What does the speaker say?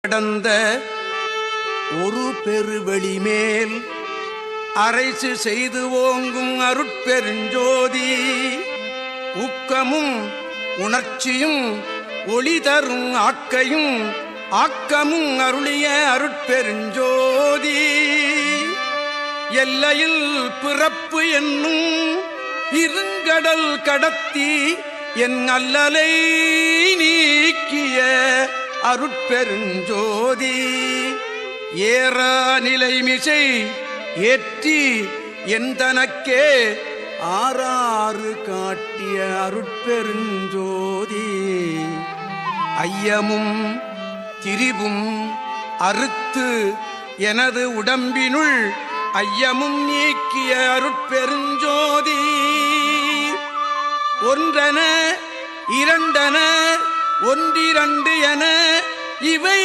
கடந்த ஒரு பெருவெளி மேல் அரைசு செய்து ஓங்கும் அருட்பெருஞ்சோதி ஊக்கமும் உணர்ச்சியும் ஒளி தரும் ஆக்கையும் ஆக்கமும் அருளிய அருட்பெருஞ்சோதி எல்லையில் பிறப்பு என்னும் இருங்கடல் கடத்தி என் அல்லலை நீக்கிய அருட்பெருஞ்சோதி ஏறா நிலைமிசை ஏற்றி எந்தனக்கே ஆறாறு காட்டிய அருட்பெருஞ்சோதி ஐயமும் திரிவும் அறுத்து எனது உடம்பினுள் ஐயமும் நீக்கிய அருட்பெருஞ்சோதி ஒன்றன இரண்டன ஒன்றிரண்டு என இவை